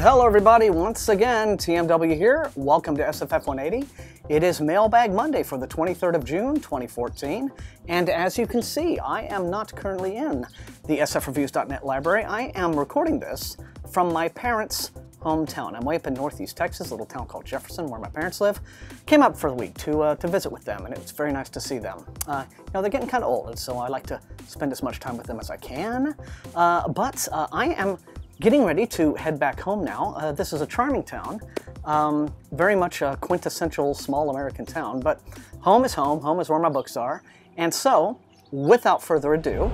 Hello everybody, once again, TMW here. Welcome to SFF180. It is Mailbag Monday for the 23rd of June, 2014. And as you can see, I am not currently in the sfreviews.net library. I am recording this from my parents' hometown. I'm way up in northeast Texas, a little town called Jefferson, where my parents live. Came up for the week to visit with them, and it's very nice to see them. You know, they're getting kind of old, and so I like to spend as much time with them as I can. But I am getting ready to head back home now. This is a charming town, very much a quintessential small American town, but home is home. Home is where my books are. And so, without further ado,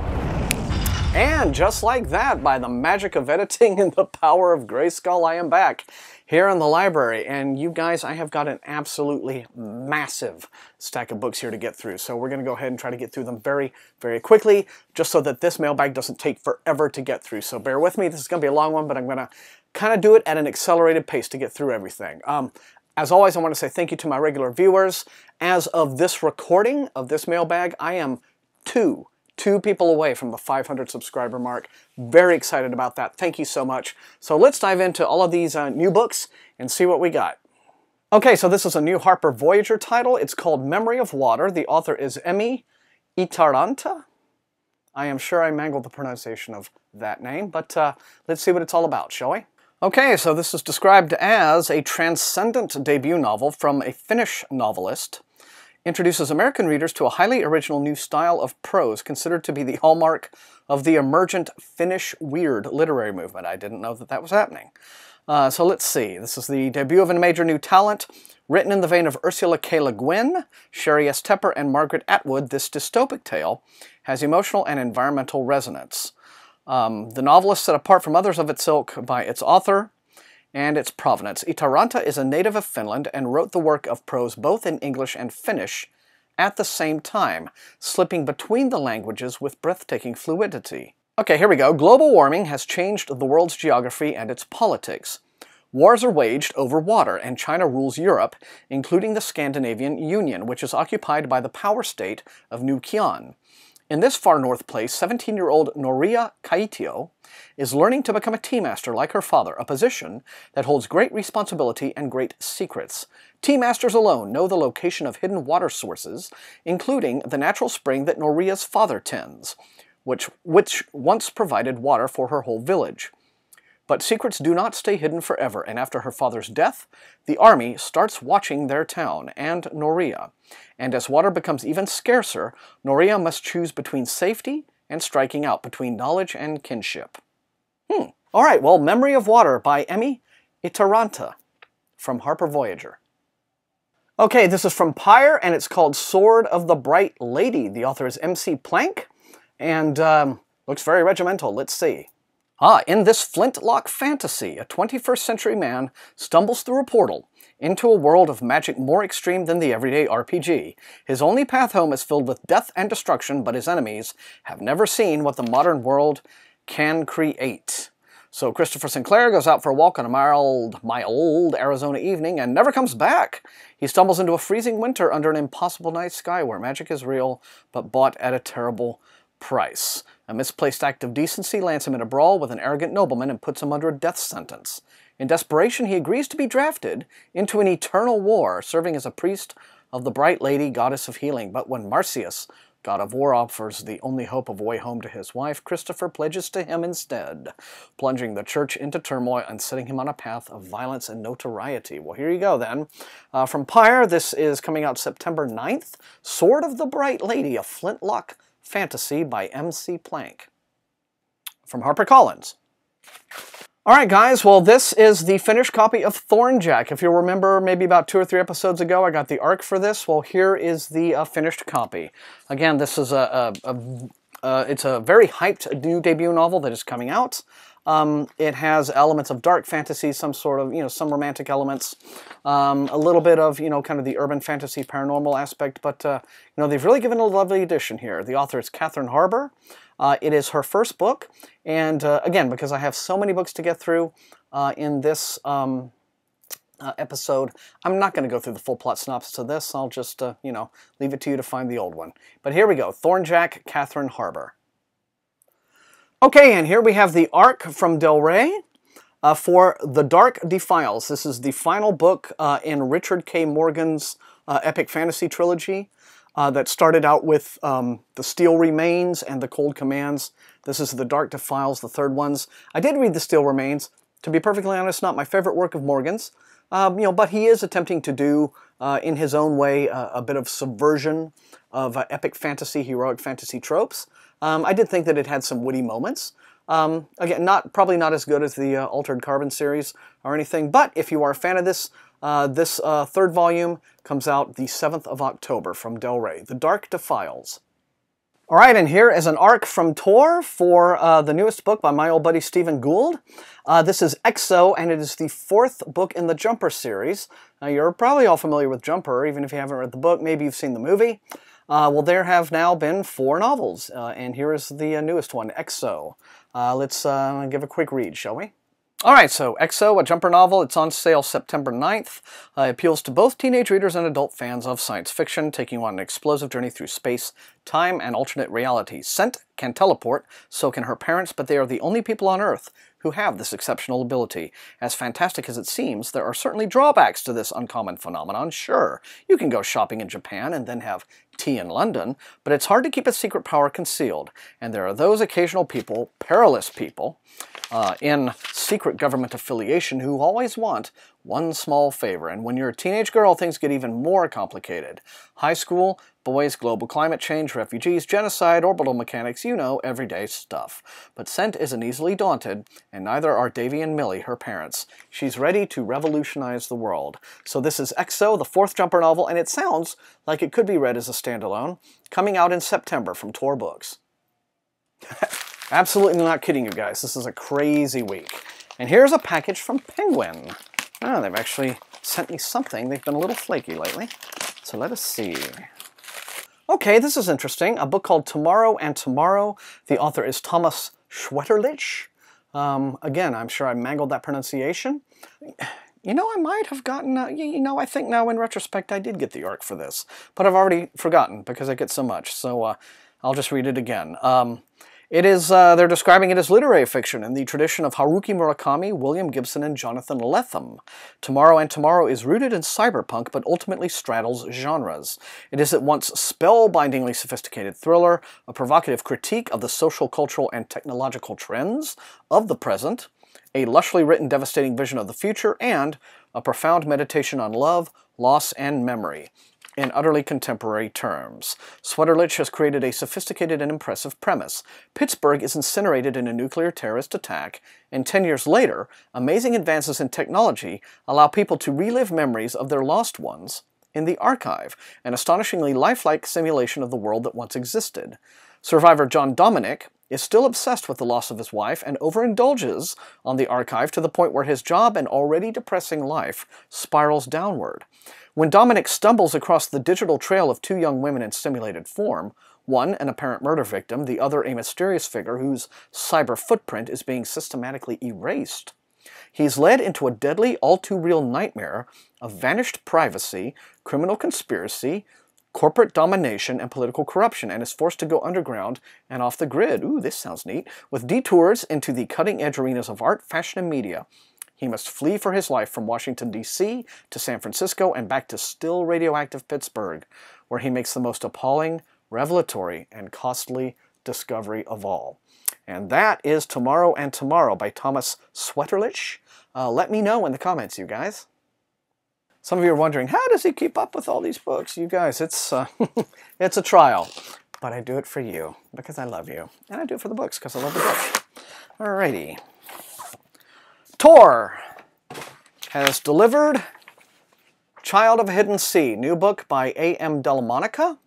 and just like that, by the magic of editing and the power of Grayskull, I am back here in the library. And you guys, I have got an absolutely massive stack of books here to get through. So we're going to go ahead and try to get through them very, very quickly, just so that this mailbag doesn't take forever to get through. So bear with me. This is going to be a long one, but I'm going to kind of do it at an accelerated pace to get through everything. As always, I want to say thank you to my regular viewers. As of this recording of this mailbag, I am two people away from the 500 subscriber mark. Very excited about that. Thank you so much. So let's dive into all of these new books and see what we got. Okay, so this is a new Harper Voyager title. It's called Memory of Water. The author is Emmy Itaranta. I am sure I mangled the pronunciation of that name, but let's see what it's all about, shall we? Okay, so this is described as a transcendent debut novel from a Finnish novelist. Introduces American readers to a highly original new style of prose considered to be the hallmark of the emergent Finnish weird literary movement. I didn't know that that was happening. So let's see. This is the debut of a major new talent. Written in the vein of Ursula K. Le Guin, Sherry S. Tepper, and Margaret Atwood, this dystopic tale has emotional and environmental resonance. The novel is set apart from others of its ilk by its author and its provenance. Itaranta is a native of Finland and wrote the work of prose both in English and Finnish at the same time, slipping between the languages with breathtaking fluidity. Okay, here we go. Global warming has changed the world's geography and its politics. Wars are waged over water, and China rules Europe, including the Scandinavian Union, which is occupied by the power state of New Qian. In this far north place, 17-year-old Noria Kaitio is learning to become a tea master like her father, a position that holds great responsibility and great secrets. Tea masters alone know the location of hidden water sources, including the natural spring that Noria's father tends, which once provided water for her whole village. But secrets do not stay hidden forever, and after her father's death, the army starts watching their town and Noria. And as water becomes even scarcer, Noria must choose between safety and striking out, between knowledge and kinship. All right, well, Memory of Water by Emmy Itaranta from Harper Voyager. Okay, this is from Pyre, and it's called Sword of the Bright Lady. The author is MC Plank, and looks very regimental. Let's see. In this flintlock fantasy, a 21st century man stumbles through a portal into a world of magic more extreme than the everyday RPG. His only path home is filled with death and destruction, but his enemies have never seen what the modern world can create. So Christopher Sinclair goes out for a walk on a mild Arizona evening and never comes back. He stumbles into a freezing winter under an impossible night sky where magic is real, but bought at a terrible price. A misplaced act of decency lands him in a brawl with an arrogant nobleman and puts him under a death sentence. In desperation, he agrees to be drafted into an eternal war, serving as a priest of the Bright Lady, goddess of healing. But when Marcius, god of war, offers the only hope of a way home to his wife, Christopher pledges to him instead, plunging the church into turmoil and setting him on a path of violence and notoriety. Well, here you go then. From Pyre, this is coming out September 9th. Sword of the Bright Lady, a flintlock fantasy by MC Plank. From HarperCollins. Alright guys, well this is the finished copy of Thornjack. If you'll remember, maybe about 2 or 3 episodes ago I got the ARC for this. Well, here is the finished copy. Again, this is it's a very hyped new debut novel that is coming out. It has elements of dark fantasy, some sort of, some romantic elements, a little bit of, kind of the urban fantasy paranormal aspect, but, they've really given a lovely addition here. The author is Catherine Harbour. It is her first book, and again, because I have so many books to get through in this episode, I'm not going to go through the full plot synopsis of this. I'll just, leave it to you to find the old one. But here we go. Thornjack, Catherine Harbour. Okay, and here we have the ARC from Del Rey. for The Dark Defiles. This is the final book in Richard K. Morgan's epic fantasy trilogy that started out with The Steel Remains and The Cold Commands. This is The Dark Defiles, the third ones. I did read The Steel Remains. To be perfectly honest, not my favorite work of Morgan's. But he is attempting to do, in his own way, a bit of subversion of epic fantasy, heroic fantasy tropes. I did think that it had some witty moments. Again, probably not as good as the Altered Carbon series or anything, but if you are a fan of this, this third volume comes out the 7th of October from Del Rey, The Dark Defiles. All right, and here is an arc from Tor for the newest book by my old buddy Stephen Gould. This is EXO, and it is the 4th book in the Jumper series. Now, you're probably all familiar with Jumper, even if you haven't read the book. Maybe you've seen the movie. Well, there have now been 4 novels, and here is the newest one, EXO. Let's give a quick read, shall we? All right, so EXO, a Jumper novel. It's on sale September 9th. It appeals to both teenage readers and adult fans of science fiction, taking you on an explosive journey through space, time, and alternate realities. Scent can teleport, so can her parents, but they are the only people on Earth who have this exceptional ability. As fantastic as it seems, there are certainly drawbacks to this uncommon phenomenon. Sure, you can go shopping in Japan and then have tea in London, but it's hard to keep its secret power concealed. And there are those occasional people, perilous people, in secret government affiliation who always want one small favor. And when you're a teenage girl, things get even more complicated. High school, boys, global climate change, refugees, genocide, orbital mechanics, you know, everyday stuff. But Scent isn't easily daunted, and neither are Davy and Millie, her parents. She's ready to revolutionize the world. So this is EXO, the 4th Jumper novel, and it sounds like it could be read as a standalone, coming out in September from Tor Books. Absolutely not kidding you guys. This is a crazy week. And here's a package from Penguin. Oh, they've actually sent me something. They've been a little flaky lately. So let us see. Okay, this is interesting. A book called Tomorrow and Tomorrow. The author is Thomas Schwetterlich. Again, I'm sure I mangled that pronunciation. You know, I might have gotten, I think now in retrospect I did get the arc for this. But I've already forgotten because I get so much. So I'll just read it again. They're describing it as literary fiction in the tradition of Haruki Murakami, William Gibson, and Jonathan Lethem. Tomorrow and Tomorrow is rooted in cyberpunk, but ultimately straddles genres. It is at once spellbindingly sophisticated thriller, a provocative critique of the social, cultural, and technological trends of the present, a lushly written, devastating vision of the future, and a profound meditation on love, loss, and memory. In utterly contemporary terms, Schwetterlich has created a sophisticated and impressive premise. Pittsburgh is incinerated in a nuclear terrorist attack, and 10 years later, amazing advances in technology allow people to relive memories of their lost ones in the archive, an astonishingly lifelike simulation of the world that once existed. Survivor John Dominic is still obsessed with the loss of his wife and overindulges on the archive to the point where his job and already depressing life spirals downward. When Dominic stumbles across the digital trail of 2 young women in simulated form, one an apparent murder victim, the other a mysterious figure whose cyber footprint is being systematically erased, he's led into a deadly, all-too-real nightmare of vanished privacy, criminal conspiracy, corporate domination, and political corruption, and is forced to go underground and off the grid. Ooh, this sounds neat. With detours into the cutting-edge arenas of art, fashion, and media, he must flee for his life from Washington, D.C. to San Francisco and back to still radioactive Pittsburgh, where he makes the most appalling, revelatory, and costly discovery of all. And that is Tomorrow and Tomorrow by Thomas Schwetterlich. Let me know in the comments, you guys. Some of you are wondering, how does he keep up with all these books? You guys, it's a trial. But I do it for you, because I love you. And I do it for the books, because I love the books. Alrighty. Tor has delivered Child of a Hidden Sea, new book by A.M. Delamonica.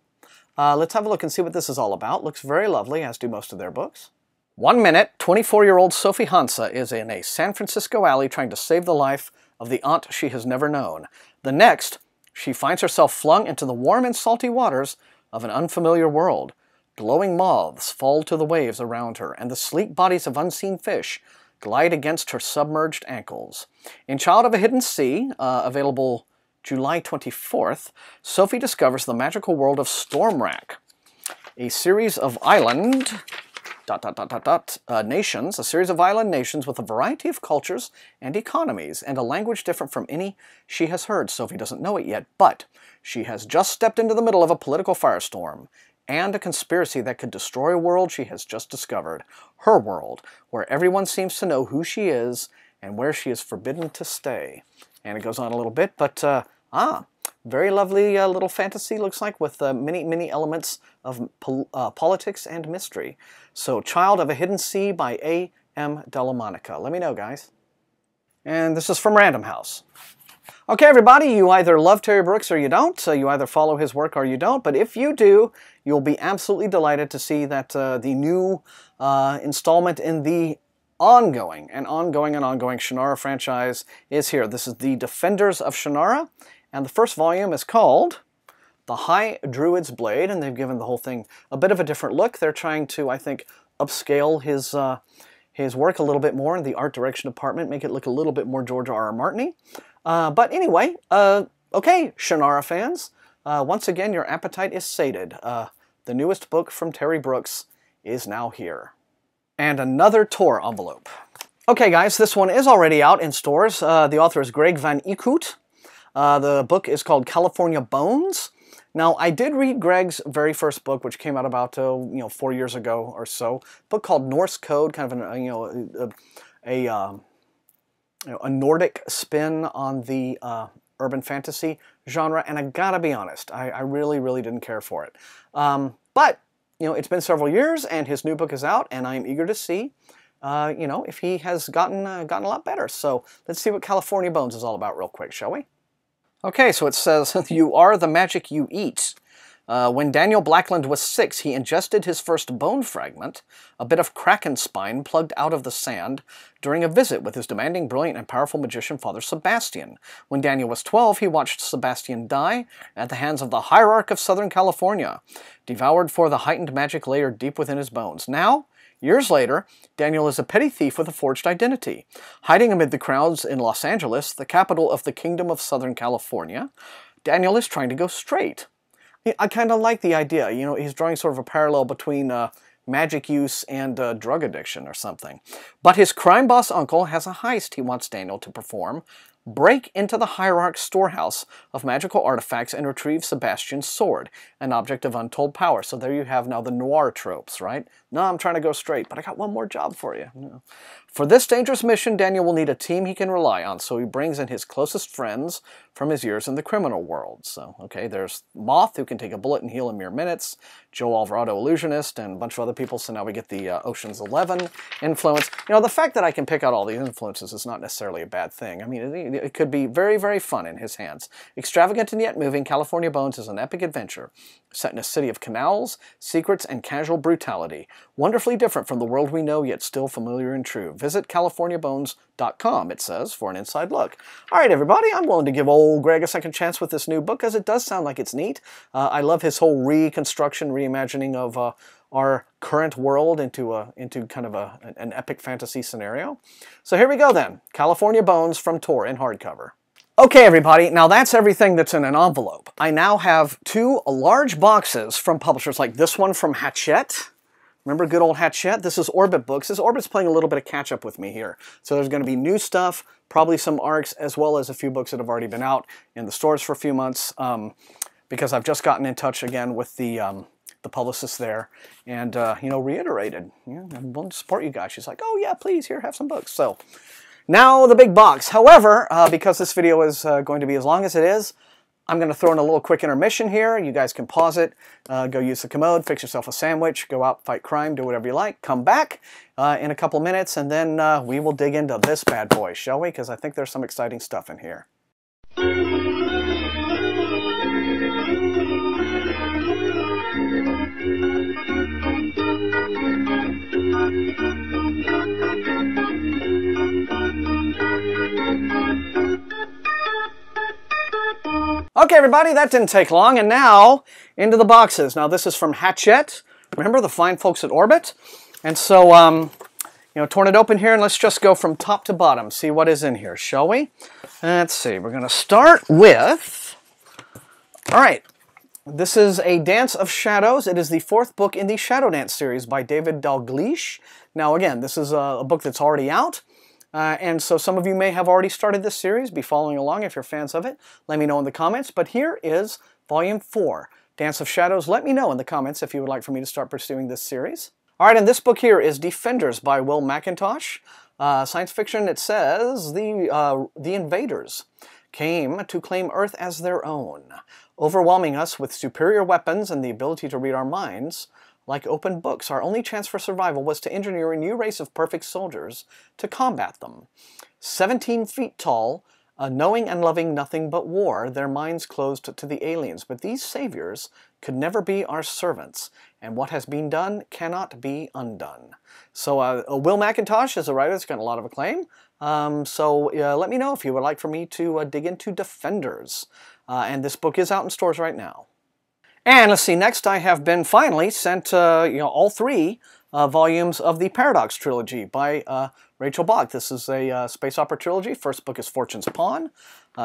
Let's have a look and see what this is all about. Looks very lovely, as do most of their books. 1 minute, 24-year-old Sophie Hansa is in a San Francisco alley trying to save the life of the aunt she has never known. The next, she finds herself flung into the warm and salty waters of an unfamiliar world. Glowing moths fall to the waves around her, and the sleek bodies of unseen fish glide against her submerged ankles. In Child of a Hidden Sea, available July 24th, Sophie discovers the magical world of Stormwrack, a series of island nations, a series of island nations with a variety of cultures and economies, and a language different from any she has heard. Sophie doesn't know it yet, but she has just stepped into the middle of a political firestorm and a conspiracy that could destroy a world she has just discovered. Her world, where everyone seems to know who she is and where she is forbidden to stay. And it goes on a little bit, but very lovely little fantasy, looks like, with many elements of politics and mystery. So, Child of a Hidden Sea by A.M. Delamonica. Let me know, guys. And this is from Random House. Okay, everybody, you either love Terry Brooks or you don't. You either follow his work or you don't. But if you do, you'll be absolutely delighted to see that the new installment in the ongoing Shannara franchise is here. This is the Defenders of Shannara. And the first volume is called The High Druid's Blade, and they've given the whole thing a bit of a different look. They're trying to, I think, upscale his work a little bit more in the art direction department, make it look a little bit more George R.R. Martin-y. But anyway, okay, Shannara fans, once again, your appetite is sated. The newest book from Terry Brooks is now here. And another Tor envelope. Okay, guys, this one is already out in stores. The author is Greg Van Eekhout. The book is called California Bones. Now, I did read Greg's very first book, which came out about 4 years ago or so. A book called Norse Code, kind of a Nordic spin on the urban fantasy genre. And I gotta be honest, I really didn't care for it. But it's been several years, and his new book is out, and I'm eager to see if he has gotten a lot better. So let's see what California Bones is all about real quick, shall we? Okay, so it says, you are the magic you eat. When Daniel Blackland was 6, he ingested his first bone fragment, a bit of kraken spine plugged out of the sand, during a visit with his demanding, brilliant, and powerful magician Father Sebastian. When Daniel was 12, he watched Sebastian die at the hands of the Hierarch of Southern California, devoured for the heightened magic layered deep within his bones. Now, years later, Daniel is a petty thief with a forged identity. Hiding amid the crowds in Los Angeles, the capital of the Kingdom of Southern California, Daniel is trying to go straight. I kind of like the idea. He's drawing sort of a parallel between magic use and drug addiction or something. But his crime boss uncle has a heist he wants Daniel to perform. Break into the Hierarch's storehouse of magical artifacts and retrieve Sebastian's sword, an object of untold power. So there you have now the noir tropes, right? No, I'm trying to go straight, but I got one more job for you. For this dangerous mission, Daniel will need a team he can rely on, so he brings in his closest friends from his years in the criminal world. So, okay, there's Moth, who can take a bullet and heal in mere minutes, Joe Alvarado, illusionist, and a bunch of other people, so now we get the Ocean's 11 influence. The fact that I can pick out all these influences is not necessarily a bad thing. I mean, it could be very fun in his hands. Extravagant and yet moving, California Bones is an epic adventure, set in a city of canals, secrets, and casual brutality. Wonderfully different from the world we know, yet still familiar and true. Visit CaliforniaBones.com, it says, for an inside look. All right, everybody, I'm willing to give old Greg a second chance with this new book, as it does sound like it's neat. I love his whole reconstruction, reimagining of our current world into kind of an epic fantasy scenario. So here we go then. California Bones from Tor in hardcover. Okay, everybody, now that's everything that's in an envelope. I now have 2 large boxes from publishers like this one from Hachette. Remember good old Hachette? This is Orbit Books. This Orbit's playing a little bit of catch-up with me here. So there's going to be new stuff, probably some ARCs, as well as a few books that have already been out in the stores for a few months, because I've just gotten in touch again with the publicist there, and reiterated, I'm willing to support you guys. She's like, oh yeah, please, here, have some books. So now the big box. However, because this video is going to be as long as it is, I'm going to throw in a little quick intermission here. You guys can pause it, go use the commode, fix yourself a sandwich, go out, fight crime, do whatever you like, come back in a couple minutes, and then we will dig into this bad boy, shall we? Because I think there's some exciting stuff in here. Okay, everybody, that didn't take long, and now into the boxes. Now, this is from Hachette. Remember the fine folks at Orbit? And so, torn it open here, and let's just go from top to bottom, see what is in here, shall we? Let's see, we're going to start with, all right, This is A Dance of Shadows. It is the 4th book in the Shadow Dance series by David Dalgleish. Now again, this is a book that's already out, and so some of you may have already started this series. Be following along if you're fans of it. Let me know in the comments. But here is Volume 4, Dance of Shadows. Let me know in the comments if you would like for me to start pursuing this series. All right, and this book here is Defenders by Will McIntosh. Science fiction, it says, the invaders came to claim Earth as their own, overwhelming us with superior weapons and the ability to read our minds. Like open books, our only chance for survival was to engineer a new race of perfect soldiers to combat them. 17 feet tall, knowing and loving nothing but war, their minds closed to the aliens. But these saviors could never be our servants, and what has been done cannot be undone. So Will McIntosh is a writer that's got a lot of acclaim. Let me know if you would like for me to dig into Defenders. And this book is out in stores right now. And let's see, next I have been finally sent all 3 volumes of the Paradox trilogy by Rachel Bach. This is a space opera trilogy. First book is Fortune's Pawn.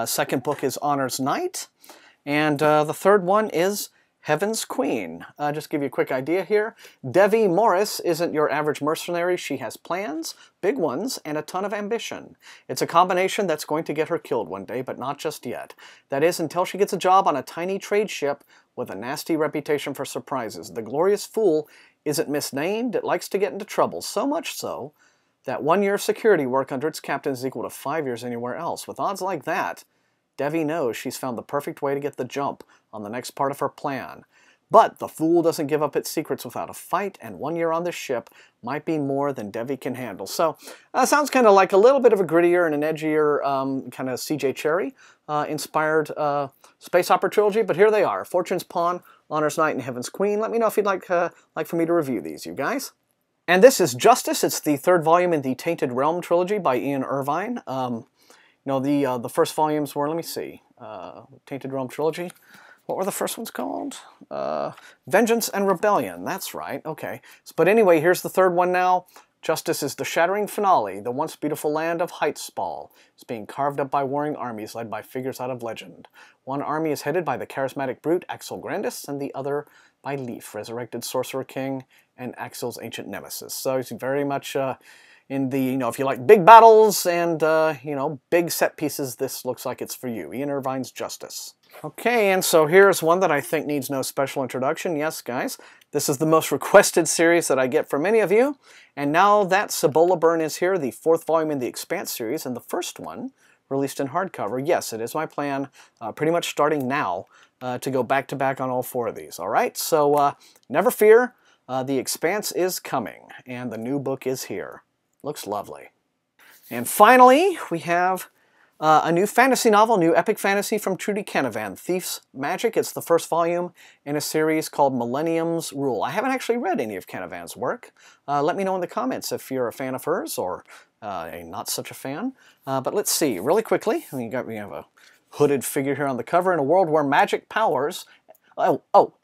Second book is Honor's Knight. And the 3rd one is Heaven's Queen. Just give you a quick idea here. Devi Morris isn't your average mercenary. She has plans, big ones, and a ton of ambition. It's a combination that's going to get her killed one day, but not just yet. That is, until she gets a job on a tiny trade ship with a nasty reputation for surprises. The Glorious Fool isn't misnamed. It likes to get into trouble, so much so that 1 year of security work under its captain is equal to 5 years anywhere else. With odds like that, Devi knows she's found the perfect way to get the jump on the next part of her plan. But the Fool doesn't give up its secrets without a fight, and 1 year on this ship might be more than Devi can handle. So, sounds kind of like a little bit of a grittier and an edgier kind of C.J. Cherry inspired space opera trilogy, but here they are. Fortune's Pawn, Honor's Knight, and Heaven's Queen. Let me know if you'd like for me to review these, you guys. And this is Justice. It's the 3rd volume in the Tainted Realm trilogy by Ian Irvine. The first volumes were, let me see, Tainted Realm trilogy. What were the first ones called? Vengeance and Rebellion. That's right. Okay. But anyway, here's the 3rd one now. Justice is the shattering finale. The once beautiful land of Heightspall is being carved up by warring armies led by figures out of legend. One army is headed by the charismatic brute Axel Grandis, and the other by Leaf, resurrected Sorcerer King and Axel's ancient nemesis. So he's very much in the, if you like big battles and, big set pieces, this looks like it's for you. Ian Irvine's Justice. Okay, and so here's one that I think needs no special introduction. Yes, guys, this is the most requested series that I get from many of you. And now that Cibola Burn is here, the 4th volume in the Expanse series, and the first one released in hardcover. Yes, it is my plan, pretty much starting now, to go back-to-back on all 4 of these. All right, so never fear, the Expanse is coming, and the new book is here. Looks lovely. And finally, we have a new fantasy novel, new epic fantasy from Trudy Canavan, Thief's Magic. It's the 1st volume in a series called Millennium's Rule. I haven't actually read any of Canavan's work. Let me know in the comments if you're a fan of hers or not such a fan. But let's see, really quickly. We have a hooded figure here on the cover. In a world where magic powers... in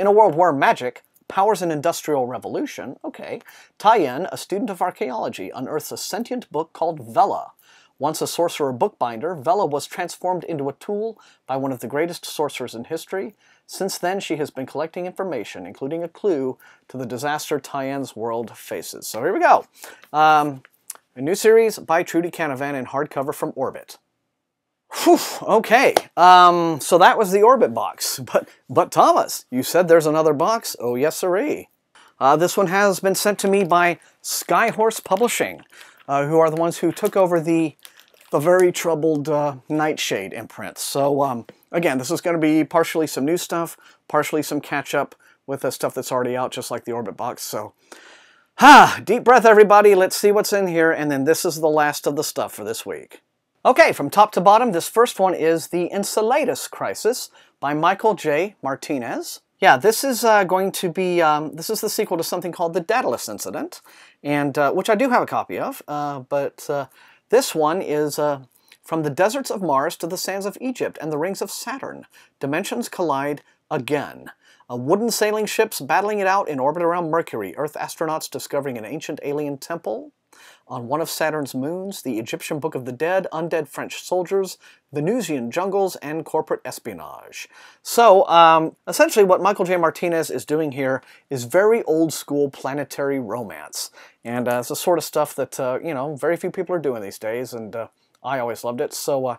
a world where magic powers an industrial revolution. Okay. Tyen, a student of archaeology, unearths a sentient book called Vela. Once a sorcerer bookbinder, Vela was transformed into a tool by one of the greatest sorcerers in history. Since then, she has been collecting information, including a clue to the disaster Tyen's world faces. So here we go. A new series by Trudy Canavan in hardcover from Orbit. Whew, okay, so that was the Orbit box. But Thomas, you said there's another box? Oh, yes, sirree. This one has been sent to me by Skyhorse Publishing, who are the ones who took over the very troubled Nightshade imprint. So, again, this is going to be partially some new stuff, partially some catch-up with the stuff that's already out, just like the Orbit box. So, deep breath, everybody. Let's see what's in here, and then this is the last of the stuff for this week. Okay, from top to bottom, this first one is The Enceladus Crisis by Michael J. Martinez. Yeah, this is going to be, this is the sequel to something called The Daedalus Incident, and which I do have a copy of, but this one is from the deserts of Mars to the sands of Egypt and the rings of Saturn. Dimensions collide again. Wooden sailing ships battling it out in orbit around Mercury, Earth astronauts discovering an ancient alien temple, On one of Saturn's moons, the Egyptian Book of the Dead, undead French soldiers, Venusian jungles, and corporate espionage. So, essentially what Michael J. Martinez is doing here is very old-school planetary romance. And it's the sort of stuff that, you know, very few people are doing these days, and I always loved it. So,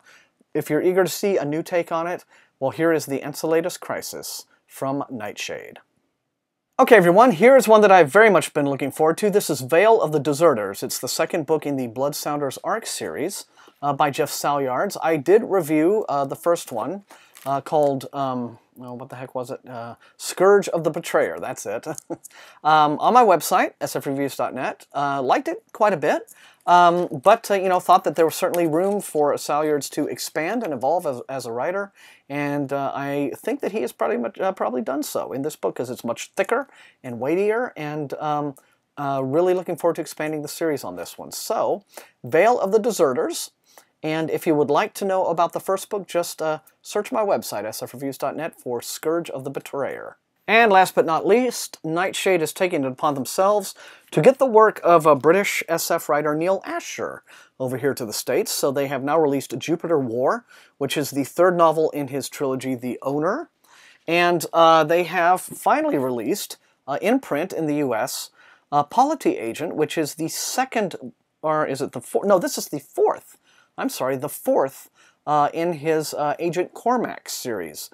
if you're eager to see a new take on it, well, here is the Enceladus Crisis from Nightshade. Okay, everyone, here is one that I've very much been looking forward to. This is Veil of the Deserters. It's the second book in the Blood Sounders Arc series by Jeff Salyards. I did review the first one called, well, what the heck was it? Scourge of the Betrayer, that's it. On my website, sfreviews.net. Liked it quite a bit. But you know, thought that there was certainly room for Salyards to expand and evolve as a writer, and I think that he has probably done so in this book, because it's much thicker and weightier, and really looking forward to expanding the series on this one. So, Veil of the Deserters, and if you would like to know about the first book, just search my website, sfreviews.net, for Scourge of the Betrayer. And last but not least, Nightshade is taking it upon themselves to get the work of a British SF writer Neil Asher over here to the States. So they have now released Jupiter War, which is the third novel in his trilogy, The Owner. And they have finally released, in print in the US, Polity Agent, which is the second, or is it the fourth? No, this is the fourth. I'm sorry, the fourth in his Agent Cormac series.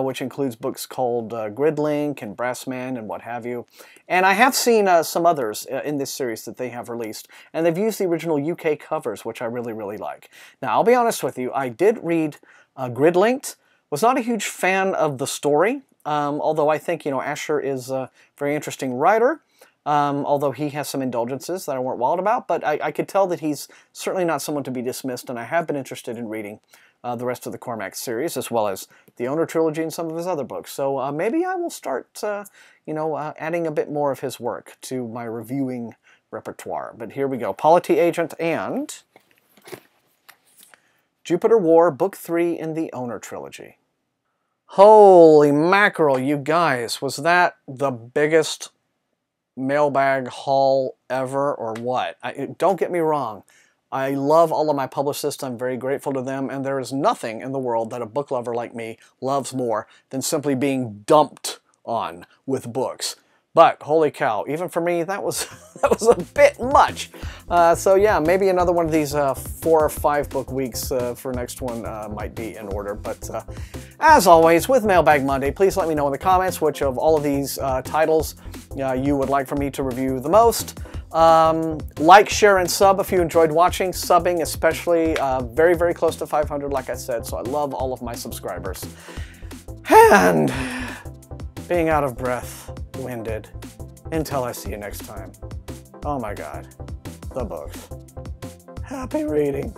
Which includes books called Gridlink and Brassman and what have you. And I have seen some others in this series that they have released, and they've used the original UK covers, which I really, really like. Now, I'll be honest with you, I did read Gridlinked, was not a huge fan of the story, although I think, you know, Asher is a very interesting writer, although he has some indulgences that I weren't wild about, but I could tell that he's certainly not someone to be dismissed, and I have been interested in reading the rest of the Cormac series, as well as the Owner trilogy and some of his other books. So maybe I will start, you know, adding a bit more of his work to my reviewing repertoire. But here we go. Polity Agent and Jupiter War, Book 3 in the Owner trilogy. Holy mackerel, you guys. Was that the biggest mailbag haul ever, or what? Don't get me wrong. I love all of my publicists, I'm very grateful to them, and there is nothing in the world that a book lover like me loves more than simply being dumped on with books. But, holy cow, even for me, that was a bit much. So yeah, maybe another one of these 4 or 5 book weeks for next one might be in order. But as always, with Mailbag Monday, please let me know in the comments which of all of these titles you would like for me to review the most. Like, share, and sub if you enjoyed watching. Subbing especially, very, very close to 500, like I said, so I love all of my subscribers. And being out of breath, winded, until I see you next time. Oh my God, the books. Happy reading.